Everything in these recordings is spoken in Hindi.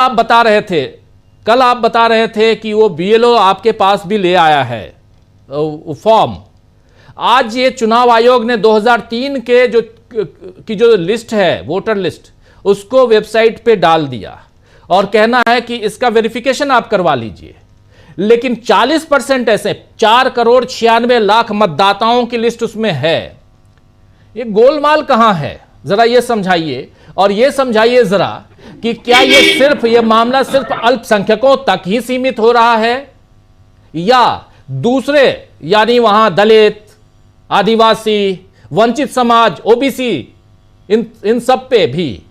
आप बता रहे थे, कल आप बता रहे थे कि वो बीएलओ आपके पास भी ले आया है फॉर्म। आज ये चुनाव आयोग ने 2003 के जो लिस्ट है, वोटर लिस्ट, उसको वेबसाइट पे डाल दिया और कहना है कि इसका वेरिफिकेशन आप करवा लीजिए। लेकिन 40% ऐसे 4,96,00,000 मतदाताओं की लिस्ट उसमें है। ये गोलमाल कहां है, जरा ये समझाइए। और ये समझाइए जरा कि क्या ये मामला सिर्फ अल्पसंख्यकों तक ही सीमित हो रहा है, या दूसरे यानी वहां दलित, आदिवासी, वंचित समाज, ओबीसी, इन सब पे भी,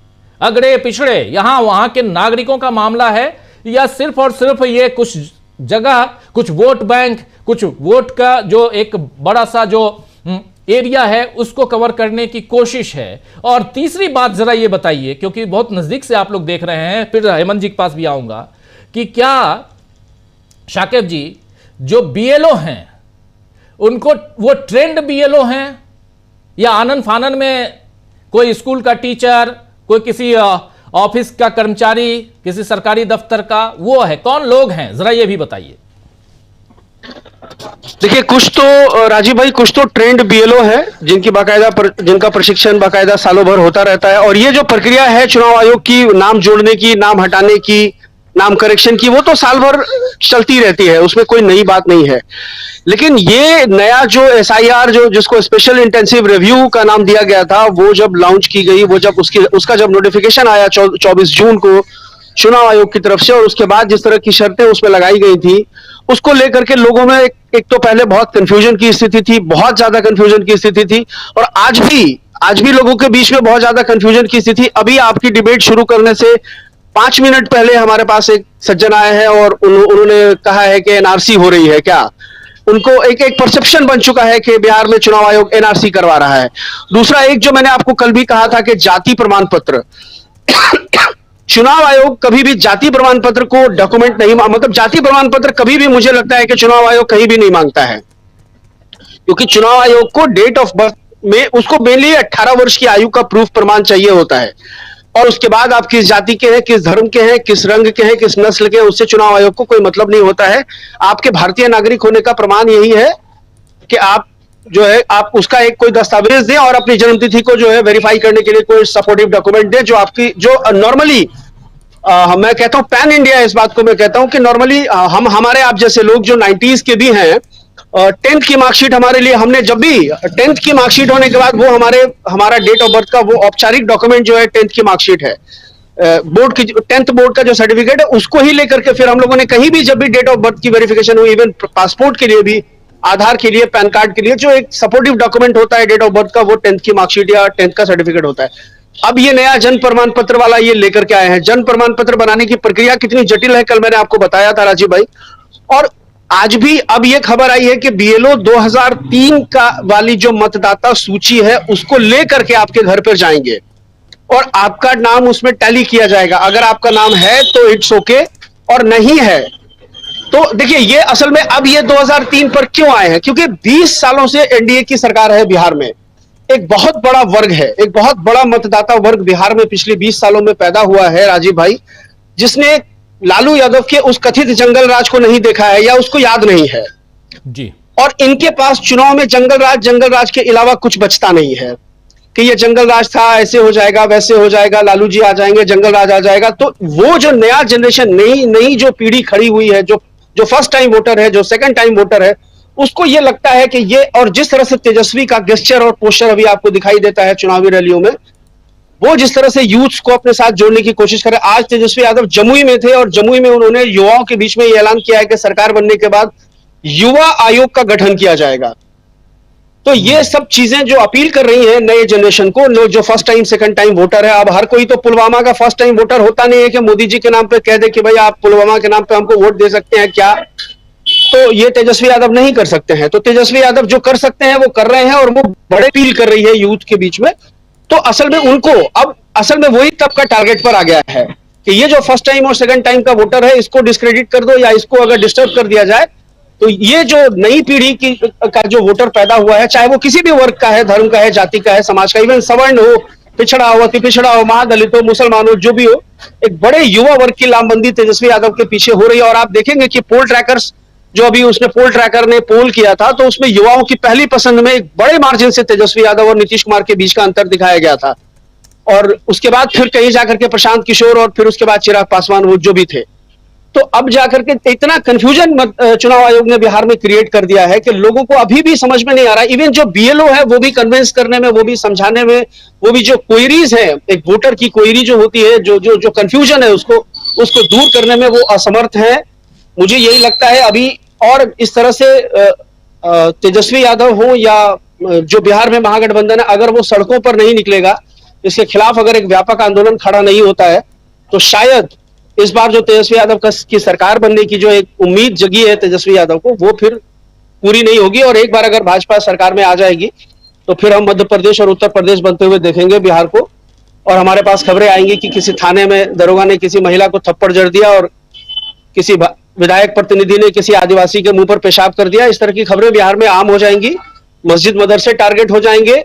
अगड़े पिछड़े, यहां वहां के नागरिकों का मामला है, या सिर्फ और सिर्फ ये कुछ जगह, कुछ वोट बैंक, कुछ वोट का जो एक बड़ा सा जो एरिया है उसको कवर करने की कोशिश है। और तीसरी बात जरा ये बताइए, क्योंकि बहुत नजदीक से आप लोग देख रहे हैं, फिर हेमंत जी के पास भी आऊंगा, कि क्या शाकिब जी जो बीएलओ हैं उनको वो ट्रेंड बीएलओ हैं, या आनन फानन में कोई स्कूल का टीचर, कोई किसी ऑफिस का कर्मचारी, किसी सरकारी दफ्तर का, वो है? कौन लोग हैं, जरा ये भी बताइए। देखिए, कुछ तो राजीव भाई, कुछ तो ट्रेंड बीएलओ है जिनका प्रशिक्षण बाकायदा सालों भर होता रहता है। और ये जो प्रक्रिया है चुनाव आयोग की, नाम जोड़ने की, नाम हटाने की, नाम करेक्शन की, वो तो साल भर चलती रहती है, उसमें कोई नई बात नहीं है। लेकिन ये नया जो एसआईआर, जो जिसको स्पेशल इंटेंसिव रिव्यू का नाम दिया गया था, वो जब लॉन्च की गई, वो जब उसका जब नोटिफिकेशन आया 24 जून को चुनाव आयोग की तरफ से, और उसके बाद जिस तरह की शर्तें उसमें लगाई गई थी, उसको लेकर के लोगों में एक तो पहले बहुत कंफ्यूजन की स्थिति थी, बहुत ज्यादा कंफ्यूजन की स्थिति थी, और आज भी लोगों के बीच में बहुत ज्यादा कंफ्यूजन की स्थिति। अभी आपकी डिबेट शुरू करने से 5 मिनट पहले हमारे पास एक सज्जन आए हैं और उन्होंने कहा है कि एनआरसी हो रही है क्या। उनको एक परसेप्शन बन चुका है कि बिहार में चुनाव आयोग एनआरसी करवा रहा है। दूसरा, एक जो मैंने आपको कल भी कहा था कि जाति प्रमाण पत्र, चुनाव आयोग कभी भी जाति प्रमाण पत्र को डॉक्यूमेंट नहीं, मतलब जाति प्रमाण पत्र कभी भी, मुझे लगता है कि चुनाव आयोग कहीं भी नहीं मांगता है, क्योंकि चुनाव आयोग को डेट ऑफ बर्थ में उसको मेनली 18 वर्ष की आयु का प्रूफ प्रमाण चाहिए होता है। और उसके बाद आप किस जाति के हैं, किस धर्म के हैं, किस रंग के हैं, किस नस्ल के हैं, उससे चुनाव आयोग को कोई मतलब नहीं होता है। आपके भारतीय नागरिक होने का प्रमाण यही है कि आप जो है, आप उसका एक कोई दस्तावेज दें और अपनी जन्मतिथि को जो है वेरीफाई करने के लिए कोई सपोर्टिव डॉक्यूमेंट दें, जो आपकी जो नॉर्मली मैं कहता हूं पैन इंडिया, इस बात को मैं कहता हूं कि नॉर्मली हमारे आप जैसे लोग जो 90s के भी हैं, 10th की मार्कशीट हमारे लिए, हमने जब भी 10th की मार्कशीट होने के बाद वो हमारा डेट ऑफ बर्थ का वो औपचारिक डॉक्यूमेंट जो है 10th की मार्कशीट है, बोर्ड की 10th बोर्ड का जो सर्टिफिकेट है, उसको ही लेकर के फिर हम लोगों ने कहीं भी जब भी डेट ऑफ बर्थ की वेरिफिकेशन हुई, इवन पासपोर्ट के लिए भी, आधार के लिए, पैन कार्ड के लिए, जो एक सपोर्टिव डॉक्यूमेंट होता है डेट ऑफ बर्थ का, वो 10th की मार्कशीट या 10th का सर्टिफिकेट होता है। अब ये नया जन प्रमाण पत्र वाला ये लेकर के आए हैं। जन प्रमाण पत्र बनाने की प्रक्रिया कितनी जटिल है, कल मैंने आपको बताया था राजीव भाई। और आज भी अब ये खबर आई है कि बीएलओ 2003 का वाली जो मतदाता सूची है उसको लेकर के आपके घर पर जाएंगे और आपका नाम उसमें टैली किया जाएगा। अगर आपका नाम है तो इट्स ओके, और नहीं है तो देखिए, ये असल में अब ये 2003 पर क्यों आए हैं, क्योंकि 20 सालों से एनडीए की सरकार है बिहार में। एक बहुत बड़ा वर्ग है, एक बहुत बड़ा मतदाता वर्ग बिहार में पिछले 20 सालों में पैदा हुआ है राजीव भाई, जिसने लालू यादव के उस कथित जंगल राज को नहीं देखा है या उसको याद नहीं है जी। और इनके पास चुनाव में जंगल राज के अलावा कुछ बचता नहीं है कि ये जंगल राज था, ऐसे हो जाएगा, वैसे हो जाएगा, लालू जी आ जाएंगे, जंगल राज आ जाएगा। तो वो जो नया जनरेशन, नई जो पीढ़ी खड़ी हुई है, जो फर्स्ट टाइम वोटर है, जो सेकंड टाइम वोटर है, उसको ये लगता है कि ये, और जिस तरह से तेजस्वी का गेस्चर और पोस्टर अभी आपको दिखाई देता है चुनावी रैलियों में, वो जिस तरह से यूथ को अपने साथ जोड़ने की कोशिश करे। आज तेजस्वी यादव जमुई में थे और जमुई में उन्होंने युवाओं के बीच में ये ऐलान किया है कि सरकार बनने के बाद युवा आयोग का गठन किया जाएगा। तो ये सब चीजें जो अपील कर रही हैं नए जनरेशन को, जो first time second time voter है। अब हर कोई तो पुलवामा का फर्स्ट टाइम वोटर होता नहीं है कि मोदी जी के नाम पे कह दे कि भाई आप पुलवामा के नाम पे हमको वोट दे सकते हैं क्या, तो ये तेजस्वी यादव नहीं कर सकते हैं। तो तेजस्वी यादव जो कर सकते हैं वो कर रहे हैं और वो बड़े अपील कर रही है यूथ के बीच में। तो असल में उनको अब असल में वही तबका टारगेट पर आ गया है कि ये जो फर्स्ट टाइम और सेकंड टाइम का वोटर है, इसको डिस्क्रेडिट कर दो या इसको अगर डिस्टर्ब कर दिया जाए तो ये जो नई पीढ़ी का जो वोटर पैदा हुआ है, चाहे वो किसी भी वर्ग का है, धर्म का है, जाति का है, समाज का, इवन सवर्ण हो, पिछड़ा हो, अति पिछड़ा हो, महादलित हो, मुसलमान हो, जो भी हो, एक बड़े युवा वर्ग की लामबंदी तेजस्वी यादव के पीछे हो रही है। और आप देखेंगे कि पोल ट्रैकर्स जो अभी उसने पोल ट्रैकर ने पोल किया था, तो उसमें युवाओं की पहली पसंद में एक बड़े मार्जिन से तेजस्वी यादव और नीतीश कुमार के बीच का अंतर दिखाया गया था। और उसके बाद फिर कहीं जाकर के प्रशांत किशोर और फिर उसके बाद चिराग पासवान, वो जो भी थे। तो अब जाकर के इतना कंफ्यूजन चुनाव आयोग ने बिहार में क्रिएट कर दिया है कि लोगों को अभी भी समझ में नहीं आ रहा। इवन जो बीएलओ है वो भी कन्विंस करने में, वो भी समझाने में, वो भी जो क्वेरीज है, एक वोटर की क्वेरी जो होती है, जो जो जो कंफ्यूजन है, उसको दूर करने में वो असमर्थ है। मुझे यही लगता है अभी। और इस तरह से तेजस्वी यादव हो या जो बिहार में महागठबंधन है, अगर वो सड़कों पर नहीं निकलेगा, इसके खिलाफ अगर एक व्यापक आंदोलन खड़ा नहीं होता है, तो शायद इस बार जो तेजस्वी यादव की सरकार बनने की जो एक उम्मीद जगी है तेजस्वी यादव को, वो फिर पूरी नहीं होगी। और एक बार अगर भाजपा सरकार में आ जाएगी, तो फिर हम मध्य प्रदेश और उत्तर प्रदेश बनते हुए देखेंगे बिहार को। और हमारे पास खबरें आएंगी कि किसी थाने में दरोगा ने किसी महिला को थप्पड़ जड़ दिया और किसी विधायक प्रतिनिधि ने किसी आदिवासी के मुंह पर पेशाब कर दिया। इस तरह की खबरें बिहार में आम हो जाएंगी। मस्जिद मदरसे टारगेट हो जाएंगे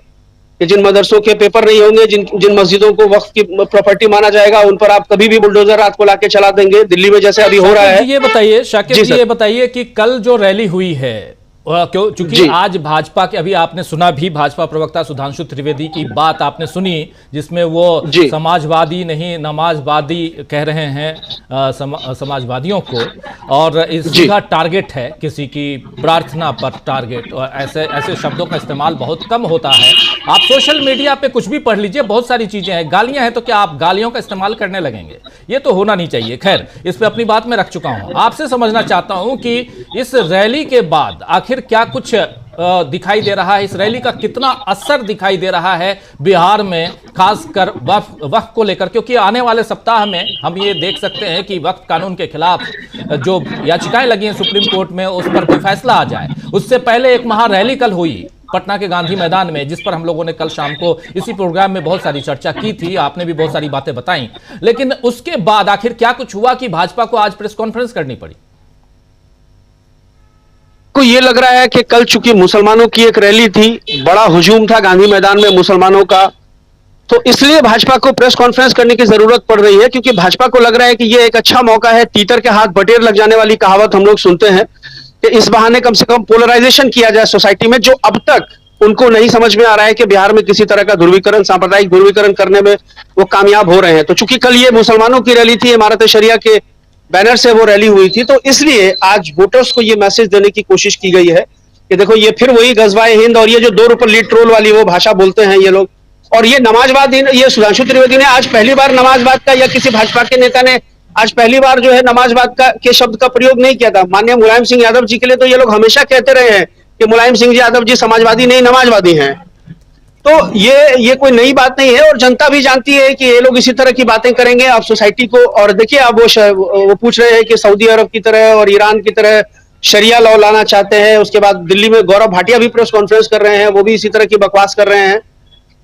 कि जिन मदरसों के पेपर नहीं होंगे, जिन मस्जिदों को वक्फ की प्रॉपर्टी माना जाएगा, उन पर आप कभी भी बुलडोजर रात को लाके चला देंगे, दिल्ली में जैसे अभी हो रहा है। ये बताइए शाकिब जी, ये बताइए कि कल जो रैली हुई है, क्यों, चूंकि आज भाजपा के, अभी आपने सुना भी भाजपा प्रवक्ता सुधांशु त्रिवेदी की बात आपने सुनी, जिसमें वो समाजवादी नहीं नमाजवादी कह रहे हैं समाजवादियों को, और इसका टारगेट है किसी की प्रार्थना पर टारगेट, और ऐसे शब्दों का इस्तेमाल बहुत कम होता है। आप सोशल मीडिया पे कुछ भी पढ़ लीजिए, बहुत सारी चीजें हैं। गालियां हैं तो क्या आप गालियों का इस्तेमाल करने लगेंगे? ये तो होना नहीं चाहिए। खैर, इस पे अपनी बात में रख चुका हूं। आपसे समझना चाहता हूं कि इस रैली के बाद आखिर क्या कुछ दिखाई दे रहा है, इस रैली का कितना असर दिखाई दे रहा है बिहार में, खासकर वक्फ को लेकर, क्योंकि आने वाले सप्ताह में हम ये देख सकते हैं कि वक्फ कानून के खिलाफ जो याचिकाएं लगी हैं सुप्रीम कोर्ट में, उस पर कोई फैसला आ जाए। उससे पहले एक महारैली कल हुई पटना के गांधी मैदान में, जिस पर हम लोगों ने कल शाम को इसी प्रोग्राम में बहुत सारी चर्चा की थी, आपने भी बहुत सारी बातें बताई। लेकिन उसके बाद आखिर क्या कुछ हुआ कि भाजपा को आज प्रेस कॉन्फ्रेंस करनी पड़ी? को ये लग रहा है कि कल चूंकि मुसलमानों की एक रैली थी, बड़ा हुजूम था गांधी मैदान में मुसलमानों का, तो इसलिए भाजपा को प्रेस कॉन्फ्रेंस करने की जरूरत पड़ रही है। क्योंकि भाजपा को लग रहा है कि ये एक अच्छा मौका है, तीतर के हाथ बटेर लग जाने वाली कहावत हम लोग सुनते हैं, कि इस बहाने कम से कम पोलराइजेशन किया जाए सोसाइटी में, जो अब तक उनको नहीं समझ में आ रहा है कि बिहार में किसी तरह का ध्रुवीकरण, सांप्रदायिक ध्रुवीकरण करने में वो कामयाब हो रहे हैं। तो चूंकि कल ये मुसलमानों की रैली थी, इमारत शरिया के बैनर से वो रैली हुई थी, तो इसलिए आज वोटर्स को ये मैसेज देने की कोशिश की गई है कि देखो ये फिर वही गजवाए हिंद और ये जो 2 रुपए लीड ट्रोल वाली वो भाषा बोलते हैं ये लोग। और ये नमाजवाद, ये सुधांशु त्रिवेदी ने आज पहली बार नमाजवाद का, या किसी भाजपा के नेता ने आज पहली बार जो है नमाजवाद का के शब्द का प्रयोग नहीं किया था। माननीय मुलायम सिंह यादव जी के लिए तो ये लोग हमेशा कहते रहे हैं कि मुलायम सिंह यादव जी समाजवादी नहीं नमाजवादी हैं। तो ये कोई नई बात नहीं है, और जनता भी जानती है कि ये लोग इसी तरह की बातें करेंगे आप सोसाइटी को। और देखिए अब वो पूछ रहे हैं कि सऊदी अरब की तरह और ईरान की तरह शरिया लॉ लाना चाहते हैं। उसके बाद दिल्ली में गौरव भाटिया भी प्रेस कॉन्फ्रेंस कर रहे हैं, वो भी इसी तरह की बकवास कर रहे हैं।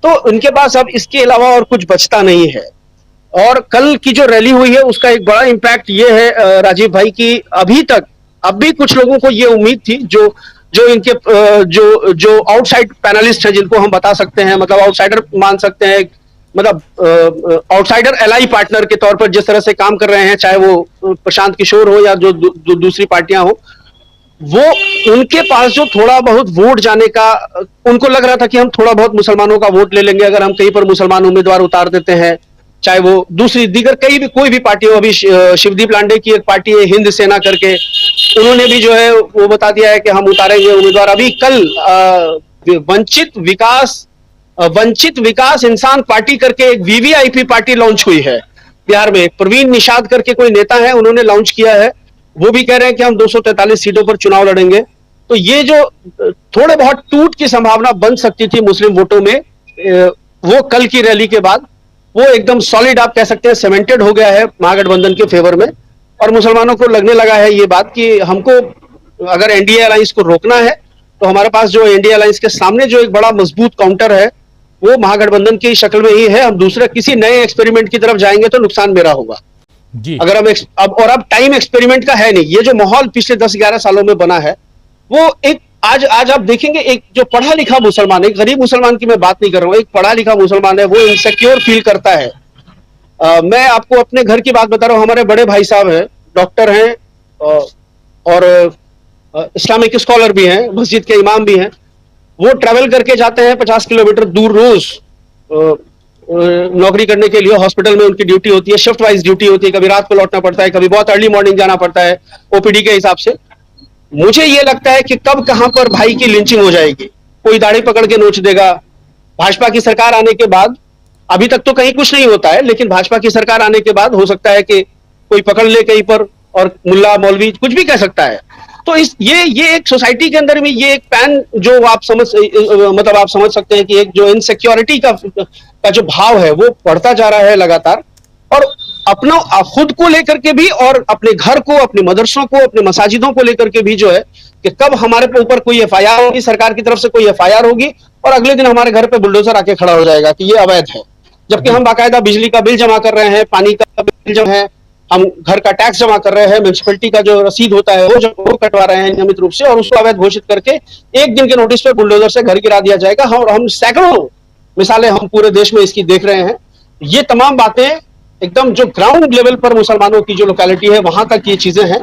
तो उनके पास अब इसके अलावा और कुछ बचता नहीं है। और कल की जो रैली हुई है उसका एक बड़ा इंपैक्ट ये है राजीव भाई, की अभी तक अब भी कुछ लोगों को ये उम्मीद थी, जो इनके जो आउटसाइड पैनलिस्ट हैं, जिनको हम बता सकते हैं, मतलब आउटसाइडर मान सकते हैं, मतलब आउटसाइडर एलाई पार्टनर के तौर पर जिस तरह से काम कर रहे हैं, चाहे वो प्रशांत किशोर हो या जो दूसरी पार्टियां हो, वो उनके पास जो थोड़ा बहुत वोट जाने का, उनको लग रहा था कि हम थोड़ा बहुत मुसलमानों का वोट ले लेंगे अगर हम कहीं पर मुसलमान उम्मीदवार उतार देते हैं, चाहे वो दूसरी दीगर कोई भी पार्टी हो। अभी शिवदीप लांडे की एक पार्टी है हिंद सेना करके, उन्होंने भी जो है वो बता दिया है कि हम उतारेंगे उम्मीदवार। अभी कल वंचित विकास इंसान पार्टी करके एक वीवीआईपी पार्टी लॉन्च हुई है बिहार में। प्रवीण निषाद करके कोई नेता है, उन्होंने लॉन्च किया है। वो भी कह रहे हैं कि हम 243 सीटों पर चुनाव लड़ेंगे। तो ये जो थोड़े बहुत टूट की संभावना बन सकती थी मुस्लिम वोटों में, वो कल की रैली के बाद वो एकदम सॉलिड, आप कह सकते हैं सीमेंटेड हो गया है महागठबंधन के फेवर में। और मुसलमानों को लगने लगा है ये बात कि हमको अगर एनडीए अलायंस को रोकना है, तो हमारे पास जो एनडीए अलायंस के सामने जो एक बड़ा मजबूत काउंटर है वो महागठबंधन की शक्ल में ही है। हम दूसरे किसी नए एक्सपेरिमेंट की तरफ जाएंगे तो नुकसान मेरा होगा जी। अगर अब टाइम एक्सपेरिमेंट का है नहीं। ये जो माहौल पिछले 10-11 सालों में बना है, वो एक आज आज आप देखेंगे एक जो पढ़ा लिखा मुसलमान, एक गरीब मुसलमान की मैं बात नहीं कर रहा हूं, एक पढ़ा लिखा मुसलमान है, वो इनसिक्योर फील करता है। मैं आपको अपने घर की बात बता रहा हूं, हमारे बड़े भाई साहब हैं, डॉक्टर हैं, और इस्लामिक स्कॉलर भी हैं, मस्जिद के इमाम भी हैं। वो ट्रैवल करके जाते हैं 50 किलोमीटर दूर रोज नौकरी करने के लिए। हॉस्पिटल में उनकी ड्यूटी होती है, शिफ्ट वाइज ड्यूटी होती है, कभी रात को लौटना पड़ता है, कभी बहुत अर्ली मॉर्निंग जाना पड़ता है ओपीडी के हिसाब से। मुझे ये लगता है कि कब कहां पर भाई की लिंचिंग हो जाएगी, कोई दाढ़ी पकड़ के नोच देगा। भाजपा की सरकार आने के बाद, अभी तक तो कहीं कुछ नहीं होता है, लेकिन भाजपा की सरकार आने के बाद हो सकता है कि कोई पकड़ ले कहीं पर और मुल्ला मौलवी कुछ भी कह सकता है। तो ये एक सोसाइटी के अंदर में ये एक पैन जो आप मतलब आप समझ सकते हैं कि एक जो इनसिक्योरिटी का जो भाव है वो बढ़ता जा रहा है लगातार। और अपना खुद को लेकर के भी, और अपने घर को, अपने मदरसों को, अपने मसाजिदों को लेकर के भी जो है कि कब हमारे ऊपर कोई एफआईआर होगी, सरकार की तरफ से कोई एफआईआर होगी और अगले दिन हमारे घर पे बुलडोजर आके खड़ा हो जाएगा कि ये अवैध है। जबकि हम बाकायदा बिजली का बिल जमा कर रहे हैं, पानी का बिल जमा है, हम घर का टैक्स जमा कर रहे हैं, म्युनिसिपैलिटी का जो रसीद होता है वो कटवा रहे हैं नियमित रूप से, और उसको अवैध घोषित करके एक दिन के नोटिस पे बुलडोजर से घर गिरा दिया जाएगा। हम सैकड़ों मिसालें हम पूरे देश में इसकी देख रहे हैं। ये तमाम बातें एकदम जो ग्राउंड लेवल पर मुसलमानों की जो लोकेलिटी है वहां तक ये चीजें हैं,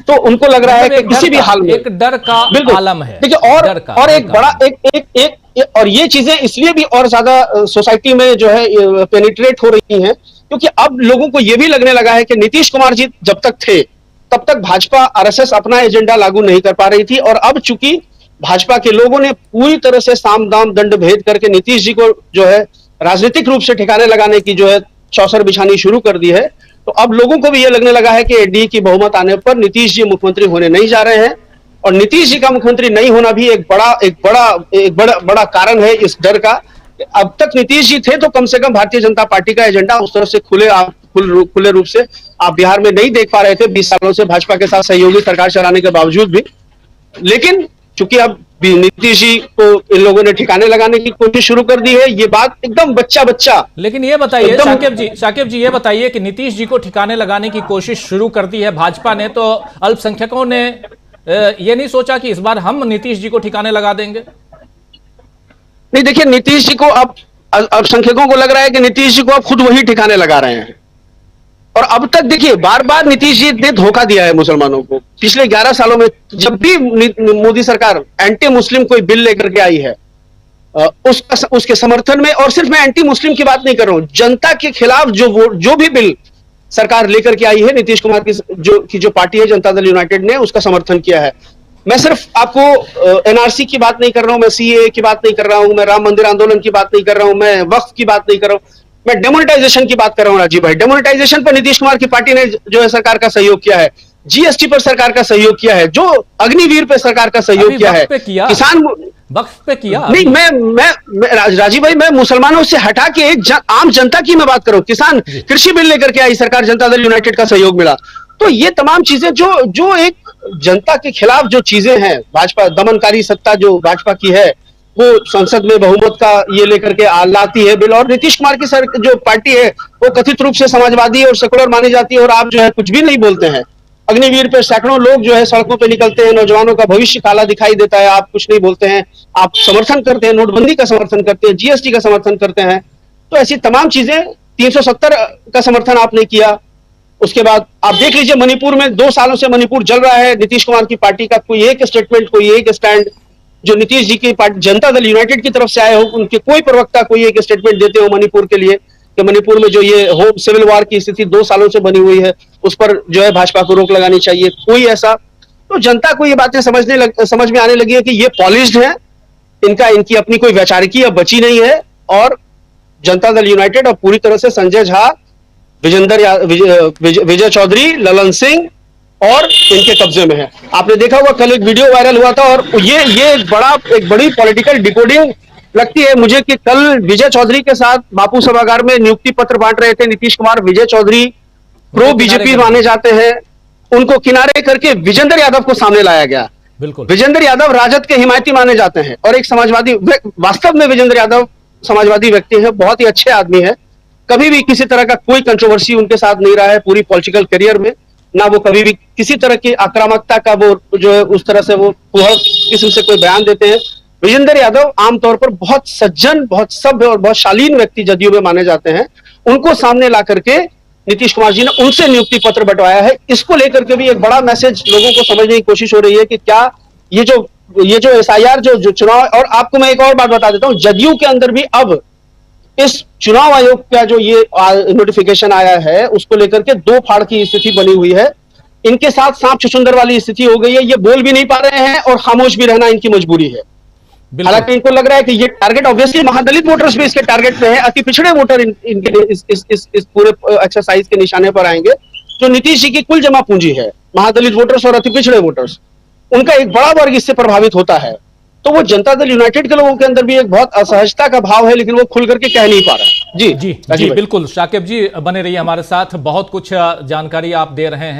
तो उनको लग रहा है कि किसी भी हाल में एक डर का आलम है। देखिए, और एक बड़ा एक और ये चीजें इसलिए भी और ज्यादा सोसाइटी में जो है पेनिट्रेट हो रही हैं क्योंकि अब लोगों को यह भी लगने लगा है कि नीतीश कुमार जी जब तक थे तब तक भाजपा आरएसएस अपना एजेंडा लागू नहीं कर पा रही थी, और अब चूंकि भाजपा के लोगों ने पूरी तरह से साम दाम दंड भेद करके नीतीश जी को जो है राजनीतिक रूप से ठिकाने लगाने की जो है चौसर बिछानी शुरू कर दी है, तो अब लोगों को भी यह लगने लगा है कि एनडीए की बहुमत आने पर नीतीश जी मुख्यमंत्री होने नहीं जा रहे हैं। और नीतीश जी का मुख्यमंत्री नहीं होना भी एक बड़ा कारण है इस डर का। अब तक नीतीश जी थे तो कम से कम भारतीय जनता पार्टी का एजेंडा उस तरह से खुले रूप से आप बिहार में नहीं देख पा रहे थे 20 सालों से भाजपा के साथ सहयोगी सरकार चलाने के बावजूद भी। लेकिन चूंकि अब नीतीश जी को इन लोगों ने ठिकाने लगाने की कोशिश शुरू कर दी है, ये बात एकदम बच्चा। लेकिन ये बताइए शाकिब जी ये बताइए कि नीतीश जी को ठिकाने लगाने की कोशिश शुरू कर दी है भाजपा ने, तो अल्पसंख्यकों ने ये नहीं सोचा कि इस बार हम नीतीश जी को ठिकाने लगा देंगे? नहीं, देखिए, नीतीश जी को अब अल्पसंख्यकों को लग रहा है कि नीतीश जी को अब खुद वही ठिकाने लगा रहे हैं। और अब तक देखिए बार बार नीतीश जी ने धोखा दिया है मुसलमानों को। पिछले 11 सालों में जब भी मोदी सरकार एंटी मुस्लिम कोई बिल लेकर के आई है उसके समर्थन में, और सिर्फ मैं एंटी मुस्लिम की बात नहीं कर रहा हूं, जनता के खिलाफ जो भी बिल सरकार लेकर के आई है, नीतीश कुमार की जो पार्टी है जनता दल यूनाइटेड ने उसका समर्थन किया है। मैं सिर्फ आपको एनआरसी की बात नहीं कर रहा हूं, मैं सीएए की बात नहीं कर रहा हूं, मैं राम मंदिर आंदोलन की बात नहीं कर रहा हूं, मैं वक्फ की बात नहीं कर रहा हूं, मैं डेमोनेटाइजेशन की बात कर रहा हूं। राजीव भाई, डेमोनेटाइजेशन पर नीतीश कुमार की पार्टी ने जो है सरकार का सहयोग किया है, जीएसटी पर सरकार का सहयोग किया है, जो अग्निवीर पर सरकार का सहयोग किया है, किसान वक्फ पे किया नहीं। मैं राजीव भाई, मैं मुसलमानों से हटा के एक आम जनता की मैं बात करूं। किसान कृषि बिल लेकर के आई सरकार, जनता दल यूनाइटेड का सहयोग मिला। तो ये तमाम चीजें जो एक जनता के खिलाफ जो चीजें हैं, भाजपा दमनकारी सत्ता जो भाजपा की है वो संसद में बहुमत का ये लेकर के लाती है बिल, और नीतीश कुमार की जो पार्टी है वो कथित रूप से समाजवादी और सेकुलर मानी जाती है, और आप जो है कुछ भी नहीं बोलते हैं। अग्निवीर पे सैकड़ों लोग जो है सड़कों पे निकलते हैं, नौजवानों का भविष्य काला दिखाई देता है, आप कुछ नहीं बोलते हैं। आप समर्थन करते हैं, नोटबंदी का समर्थन करते हैं, जीएसटी का समर्थन करते हैं। तो ऐसी तमाम चीजें, 370 का समर्थन आपने किया। उसके बाद आप देख लीजिए मणिपुर में 2 सालों से मणिपुर जल रहा है। नीतीश कुमार की पार्टी का कोई एक स्टेटमेंट, कोई एक स्टैंड जो नीतीश जी की पार्टी जनता दल यूनाइटेड की तरफ से आए हो, उनके कोई प्रवक्ता कोई एक स्टेटमेंट देते हो मणिपुर के लिए कि मणिपुर में जो ये होम सिविल वॉर की स्थिति 2 सालों से बनी हुई है उस पर जो है भाजपा को रोक लगानी चाहिए, कोई ऐसा। तो जनता को ये बातें समझ में आने लगी है कि ये पॉलिश्ड है, इनकी अपनी कोई वैचारिकी अब बची नहीं है, और जनता दल यूनाइटेड अब पूरी तरह से संजय झा, विजय चौधरी, ललन सिंह और इनके कब्जे में है। आपने देखा होगा कल एक वीडियो वायरल हुआ था, और ये एक बड़ी पॉलिटिकल डिकोडिंग लगती है मुझे कि कल विजय चौधरी के साथ बापू सभागार में नियुक्ति पत्र बांट रहे थे नीतीश कुमार। विजय चौधरी प्रो बीजेपी माने जाते हैं, उनको किनारे करके विजेंद्र यादव को सामने लाया गया। बिल्कुल, विजेंद्र यादव राजद के हिमायती माने जाते हैं और एक समाजवादी, वास्तव में विजेंद्र यादव समाजवादी व्यक्ति है, बहुत ही अच्छे आदमी है, कभी भी किसी तरह का कोई कंट्रोवर्सी उनके साथ नहीं रहा है पूरी पॉलिटिकल करियर में। ना वो कभी भी किसी तरह की आक्रामकता का वो जो है उस तरह से वो किस्म से कोई बयान देते हैं। विजेंद्र यादव आमतौर पर बहुत सज्जन, बहुत सभ्य और बहुत शालीन व्यक्ति जदयू में माने जाते हैं। उनको सामने ला करके नीतीश कुमार जी ने उनसे नियुक्ति पत्र बंटवाया है। इसको लेकर के भी एक बड़ा मैसेज लोगों को समझने की कोशिश हो रही है कि क्या ये जो एसआईआर जो चुनाव। और आपको मैं एक और बात बता देता हूं, जदयू के अंदर भी अब इस चुनाव आयोग का जो ये नोटिफिकेशन आया है उसको लेकर के दो फाड़ की स्थिति बनी हुई है। इनके साथ सांप छुछुंदर वाली स्थिति हो गई है। ये बोल भी नहीं पा रहे हैं और खामोश भी रहना इनकी मजबूरी है। हालांकि इनको लग रहा है कि ये टारगेट ऑब्वियसली महादलित वोटर्स भी इसके टारगेट पे है। अति पिछड़े वोटर इनके इस पूरे एक्सरसाइज के निशाने पर आएंगे। जो नीतीश जी की कुल जमा पूंजी है, महादलित वोटर्स और अति पिछड़े वोटर्स, उनका एक बड़ा वर्ग इससे प्रभावित होता है। तो वो जनता दल यूनाइटेड के लोगों के अंदर भी एक बहुत असहजता का भाव है, लेकिन वो खुल करके कह नहीं पा रहे हैं। जी जी जी बिल्कुल। शाकिब जी बने रहिए हमारे साथ, बहुत कुछ जानकारी आप दे रहे हैं।